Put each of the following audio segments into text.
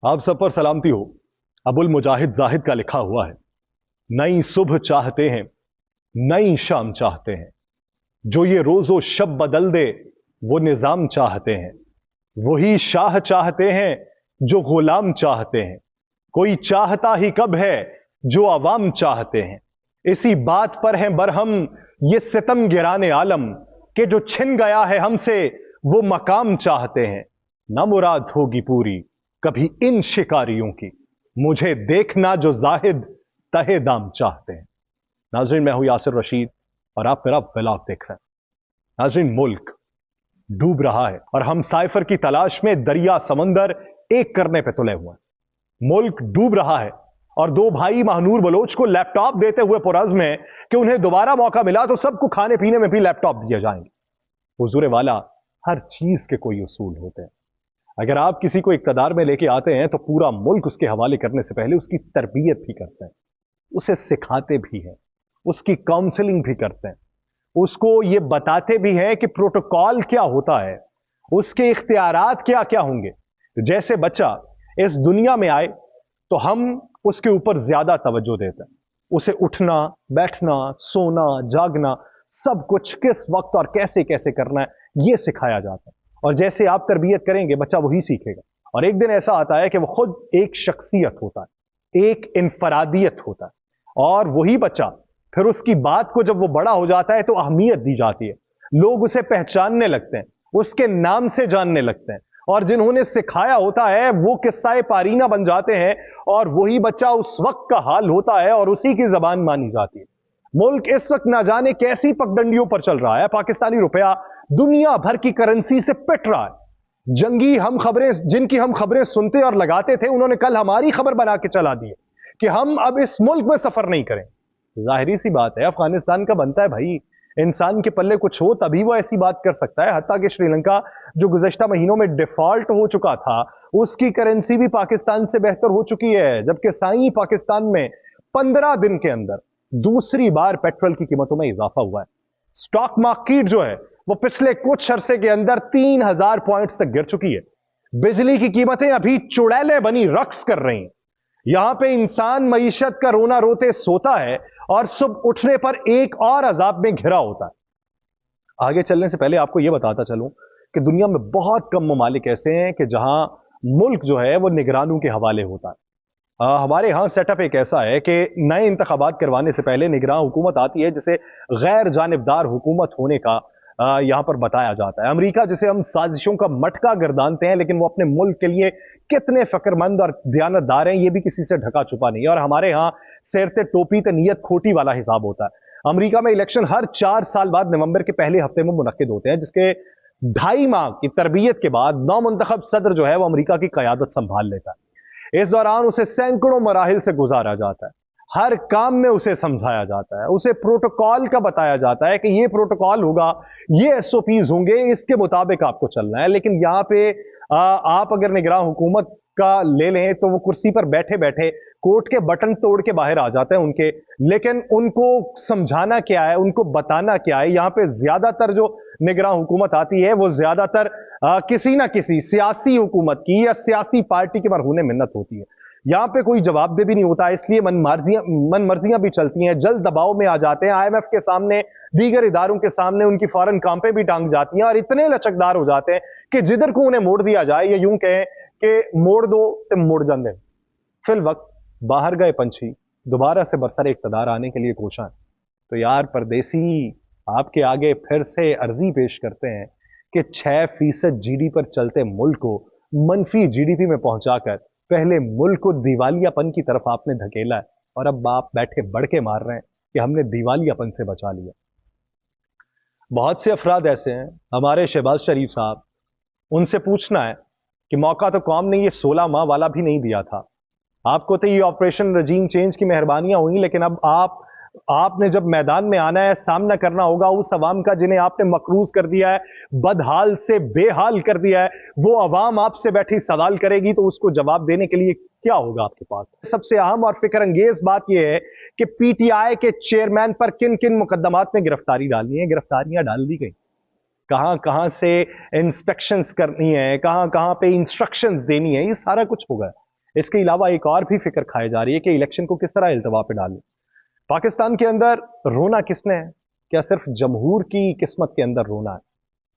आप सब पर सलामती हो। अबुल मुजाहिद जाहिद का लिखा हुआ है, नई सुबह चाहते हैं, नई शाम चाहते हैं, जो ये रोजो शब बदल दे वो निजाम चाहते हैं, वही शाह चाहते हैं जो गुलाम चाहते हैं, कोई चाहता ही कब है जो अवाम चाहते हैं। इसी बात पर है बरहम ये सितम गिराने आलम के जो छिन गया है हमसे वो मकाम चाहते हैं। ना मुराद होगी पूरी कभी इन शिकारियों की, मुझे देखना जो जाहिद तहे दाम चाहते हैं। नाज़रीन, मैं हूं यासिर रशीद और आप मेरा व्लॉग देख रहे हैं। नाज़रीन, मुल्क डूब रहा है और हम साइफर की तलाश में दरिया समंदर एक करने पे तुले हुए हैं। मुल्क डूब रहा है और दो भाई महानूर बलोच को लैपटॉप देते हुए पुरज़्म है कि उन्हें दोबारा मौका मिला तो सबको खाने पीने में भी लैपटॉप दिए जाएंगे। हुजूर वाला, हर चीज के कोई उसूल होते हैं। अगर आप किसी को इक्तदार में लेके आते हैं तो पूरा मुल्क उसके हवाले करने से पहले उसकी तरबियत भी करते हैं, उसे सिखाते भी हैं, उसकी काउंसलिंग भी करते हैं, उसको ये बताते भी हैं कि प्रोटोकॉल क्या होता है, उसके इख्तियारात क्या क्या होंगे। जैसे बच्चा इस दुनिया में आए तो हम उसके ऊपर ज्यादा तवज्जो देते हैं, उसे उठना बैठना सोना जागना सब कुछ किस वक्त और कैसे कैसे करना है यह सिखाया जाता है। और जैसे आप तरबियत करेंगे बच्चा वही सीखेगा। और एक दिन ऐसा आता है कि वो खुद एक शख्सियत होता है, एक इनफरादियत होता है, और वही बच्चा फिर उसकी बात को जब वो बड़ा हो जाता है तो अहमियत दी जाती है, लोग उसे पहचानने लगते हैं, उसके नाम से जानने लगते हैं, और जिन्होंने सिखाया होता है वो किस्सा पारीना बन जाते हैं, और वही बच्चा उस वक्त का हाल होता है और उसी की जबान मानी जाती है। मुल्क इस वक्त ना जाने कैसी पगडंडियों पर चल रहा है। पाकिस्तानी रुपया दुनिया भर की करेंसी से पिट रहा है। जंगी हम खबरें जिनकी हम खबरें सुनते और लगाते थे, उन्होंने कल हमारी खबर बना के चला दी है कि हम अब इस मुल्क में सफर नहीं करें। जाहिर सी बात है, अफगानिस्तान का बनता है भाई, इंसान के पल्ले कुछ हो तभी वो ऐसी बात कर सकता है। हत्ता कि श्रीलंका जो गुज़श्ता महीनों में डिफॉल्ट हो चुका था, उसकी करेंसी भी पाकिस्तान से बेहतर हो चुकी है, जबकि साई पाकिस्तान में 15 दिन के अंदर दूसरी बार पेट्रोल की कीमतों में इजाफा हुआ है। स्टॉक मार्केट जो है वो पिछले कुछ अरसे के अंदर 3000 पॉइंट्स तक गिर चुकी है। बिजली की कीमतें अभी चुड़ैले बनी रक्स कर रही हैं। यहां पे इंसान मईशत का रोना रोते सोता है और सुबह उठने पर एक और अजाब में घिरा होता है। आगे चलने से पहले आपको यह बताता चलूं कि दुनिया में बहुत कम ममालिक ऐसे हैं कि जहां मुल्क जो है वो निगरानों के हवाले होता है। हमारे यहाँ सेटअप एक ऐसा है कि नए इंतखाबात करवाने से पहले निगरान हुकूमत आती है, जिसे गैर जानिबदार हुकूमत होने का यहाँ पर बताया जाता है। अमेरिका जिसे हम साजिशों का मटका गर्दानते हैं, लेकिन वो अपने मुल्क के लिए कितने फिक्रमंद और दयानतदार हैं ये भी किसी से ढका छुपा नहीं है। और हमारे यहाँ सेरते टोपी ते नीयत खोटी वाला हिसाब होता है। अमेरिका में इलेक्शन हर 4 साल बाद नवंबर के पहले हफ्ते में मुनक्किद होते हैं, जिसके 2.5 माह की तरबियत के बाद नौमुंतखब सदर जो है वो अमेरिका की क़यादत संभाल लेता है। इस दौरान उसे सैकड़ों मराहिल से गुजारा जाता है, हर काम में उसे समझाया जाता है, उसे प्रोटोकॉल का बताया जाता है कि ये प्रोटोकॉल होगा, ये एसओपीज होंगे, इसके मुताबिक आपको चलना है। लेकिन यहां पे आप अगर निगरान हुकूमत का ले लें तो वो कुर्सी पर बैठे बैठे कोर्ट के बटन तोड़ के बाहर आ जाते हैं उनके, लेकिन उनको समझाना क्या है, उनको बताना क्या है। यहां पे ज्यादातर जो निगरान हुकूमत आती है वो ज्यादातर किसी ना किसी सियासी हुकूमत की या सियासी पार्टी के मरहूने मिन्नत होती है। यहां पे कोई जवाबदेही भी नहीं होता, इसलिए मन मर्जियां भी चलती हैं, जल्द दबाव में आ जाते हैं। आईएमएफ के सामने, दीगर इदारों के सामने उनकी फौरन कांपे भी टांग जाती हैं और इतने लचकदार हो जाते हैं कि जिधर को उन्हें मोड़ दिया जाए, या यूं कहें कि मोड़ दो तो मोड़ जाते। फिल वक्त बाहर गए पंछी दोबारा से बरसर इक़्तिदार आने के लिए कोशां। तो यार परदेसी, आपके आगे फिर से अर्जी पेश करते हैं कि 6% जीडी पर चलते मुल्क को मनफी जीडीपी में पहुंचाकर पहले मुल्क को दिवालियापन की तरफ आपने धकेला है, और अब आप बैठे बढ़ के मार रहे हैं कि हमने दिवालियापन से बचा लिया। बहुत से अफराद ऐसे हैं, हमारे शहबाज शरीफ साहब, उनसे पूछना है कि मौका तो कौम ने ये 16 माह वाला भी नहीं दिया था। आपको तो ये ऑपरेशन रजीम चेंज की मेहरबानियां हुई, लेकिन अब आपने जब मैदान में आना है, सामना करना होगा उस अवाम का जिन्हें आपने मकरूज कर दिया है, बदहाल से बेहाल कर दिया है। वो अवाम आपसे बैठी सवाल करेगी तो उसको जवाब देने के लिए क्या होगा आपके पास। सबसे अहम और फिक्र अंगेज बात यह है कि पीटीआई के चेयरमैन पर किन किन मुकदमात में गिरफ्तारी डालनी है। गिरफ्तारियां डाल दी गई, कहां कहां से इंस्पेक्शंस करनी है, कहां कहां पे इंस्ट्रक्शंस देनी है, ये सारा कुछ होगा। इसके अलावा एक और भी फिक्र खाई जा रही है कि इलेक्शन को किस तरह इल्तवा पे डालें। पाकिस्तान के अंदर रोना किसने है? क्या सिर्फ जमहूर की किस्मत के अंदर रोना है?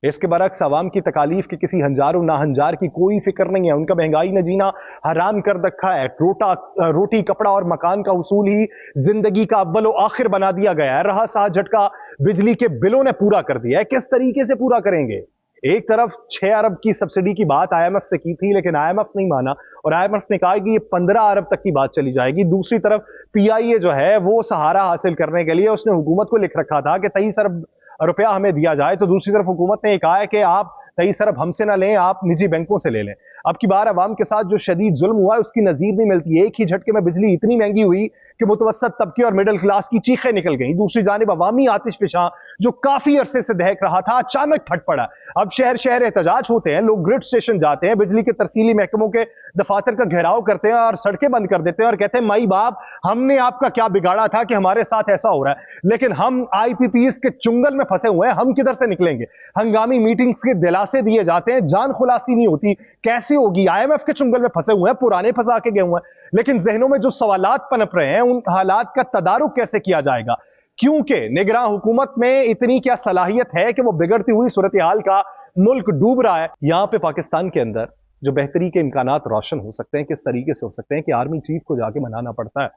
इसके बरक्स अवाम की तकालीफ की किसी हंजारों ना हंजार की कोई फिक्र नहीं है। उनका महंगाई ने जीना हराम कर रखा है। रोटी कपड़ा और मकान का उसूल ही जिंदगी का अव्वल और आखिर बना दिया गया है। रहा सहा झटका बिजली के बिलों ने पूरा कर दिया है। किस तरीके से पूरा करेंगे? एक तरफ 6 अरब की सब्सिडी की बात IMF से की थी, लेकिन IMF नहीं माना और IMF ने कहा कि ये 15 अरब तक की बात चली जाएगी। दूसरी तरफ PIA जो है वो सहारा हासिल करने के लिए उसने हुकूमत को लिख रखा था कि 23 अरब रुपया हमें दिया जाए, तो दूसरी तरफ हुकूमत ने कहा है कि आप 23 अरब हमसे ना लें, आप निजी बैंकों से ले लें। अब की बार अवाम के साथ जो शदीद जुल्म हुआ है उसकी नजीर नहीं मिलती। एक ही झटके में बिजली इतनी महंगी हुई कि मुतवसत तबके और मिडिल क्लास की चीखें निकल गई। दूसरी जानिब अवामी आतिश फिशा जो काफी अरसे से दहक रहा था अचानक फट पड़ा। अब शहर शहर एहतजाज होते हैं, लोग ग्रिड स्टेशन जाते हैं, बिजली के तरसीली महकमों के दफातर का घेराव करते हैं और सड़कें बंद कर देते हैं और कहते हैं माई बाप हमने आपका क्या बिगाड़ा था कि हमारे साथ ऐसा हो रहा है। लेकिन हम IPPs के चुंगल में फंसे हुए हैं, हम किधर से निकलेंगे? हंगामी मीटिंग्स के दिलासे दिए जाते हैं, जान खुलासी नहीं होती। कैसी होगी? IMF के चुंगल में फंसे हुए हैं, पुराने फंसा के गए हुए हैं, लेकिन जहनों में जो सवालात पनप रहे हैं उन हालात का तदारुक कैसे किया जाएगा? क्योंकि निगरान हुकूमत में इतनी क्या सलाहियत है कि वो बिगड़ती हुई सूरत हाल का मुल्क डूब रहा है। यहां पे पाकिस्तान के अंदर जो बेहतरी के इम्कानात रोशन हो सकते हैं, किस तरीके से हो सकते हैं कि आर्मी चीफ को जाके मनाना पड़ता है।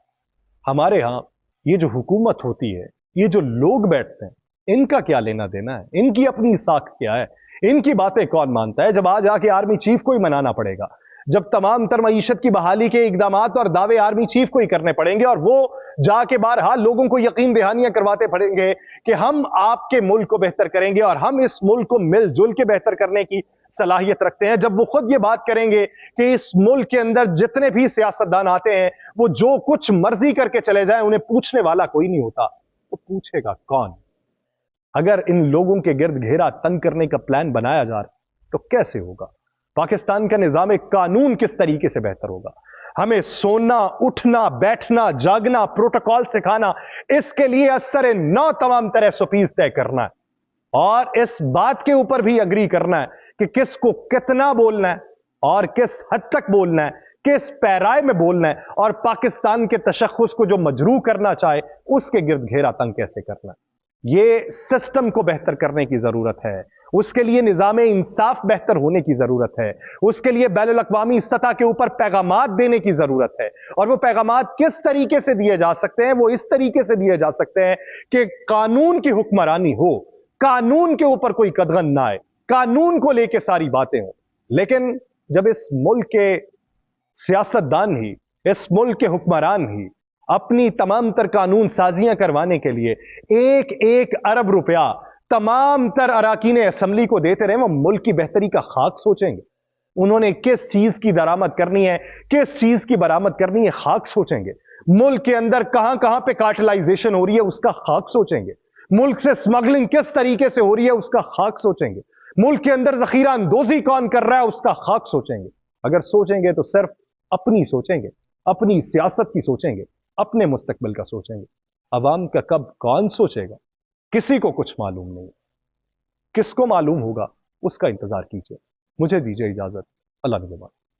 हमारे यहां ये जो हुकूमत होती है, ये जो लोग बैठते हैं, इनका क्या लेना देना है? इनकी अपनी साख क्या है? इनकी बातें कौन मानता है? जब आज आके आर्मी चीफ को ही मनाना पड़ेगा, जब तमाम तर मईशत की बहाली के इकदामात और दावे आर्मी चीफ को ही करने पड़ेंगे और वो जाके बहरहाल लोगों को यकीन दहानियां करवाते पड़ेंगे कि हम आपके मुल्क को बेहतर करेंगे और हम इस मुल्क को मिलजुल के बेहतर करने की सलाहियत रखते हैं। जब वो खुद ये बात करेंगे कि इस मुल्क के अंदर जितने भी सियासतदान आते हैं वो जो कुछ मर्जी करके चले जाएं, उन्हें पूछने वाला कोई नहीं होता, तो पूछेगा कौन? अगर इन लोगों के गिर्द घेरा तंग करने का प्लान बनाया जा रहा तो कैसे होगा? पाकिस्तान का निजाम कानून किस तरीके से बेहतर होगा? हमें सोना, उठना, बैठना, जागना, प्रोटोकॉल सिखाना, इसके लिए असर नौ तमाम तरह SOPs तय करना है और इस बात के ऊपर भी अग्री करना है कि किसको कितना बोलना है और किस हद तक बोलना है, किस पैराए में बोलना है और पाकिस्तान के तशख्खुस को जो मजरूह करना चाहे उसके गिर्द घेरा तंग कैसे करना है। ये सिस्टम को बेहतर करने की जरूरत है, उसके लिए निजाम इंसाफ बेहतर होने की जरूरत है, उसके लिए बैनुल अक़वामी सतह के ऊपर पैगामात देने की जरूरत है। और वो पैगामात किस तरीके से दिए जा सकते हैं? वो इस तरीके से दिए जा सकते हैं कि कानून की हुक्मरानी हो, कानून के ऊपर कोई कदगन ना आए, कानून को लेके सारी बातें हो। लेकिन जब इस मुल्क के सियासतदान ही, इस मुल्क के हुक्मरान ही अपनी तमाम तर कानून साजियां करवाने के लिए 1-1 अरब रुपया तमाम तर अराकीन असम्बली को देते रहे, वो मुल्क की बेहतरी का खाक सोचेंगे? उन्होंने किस चीज की दरामद करनी है, किस चीज की बरामद करनी है, खाक सोचेंगे? मुल्क के अंदर कहां कहां पे कार्टलाइजेशन हो रही है उसका खाक सोचेंगे? मुल्क से स्मगलिंग किस तरीके से हो रही है उसका खाक सोचेंगे? मुल्क के अंदर जखीरा अंदोजी कौन कर रहा है उसका खाक सोचेंगे? अगर सोचेंगे तो सिर्फ अपनी सोचेंगे, अपनी सियासत की सोचेंगे, अपने मुस्तकबिल का सोचेंगे। अवाम का कब कौन सोचेगा किसी को कुछ मालूम नहीं। किसको मालूम होगा उसका इंतजार कीजिए। मुझे दीजिए इजाजत। अल्लाह निगहबान।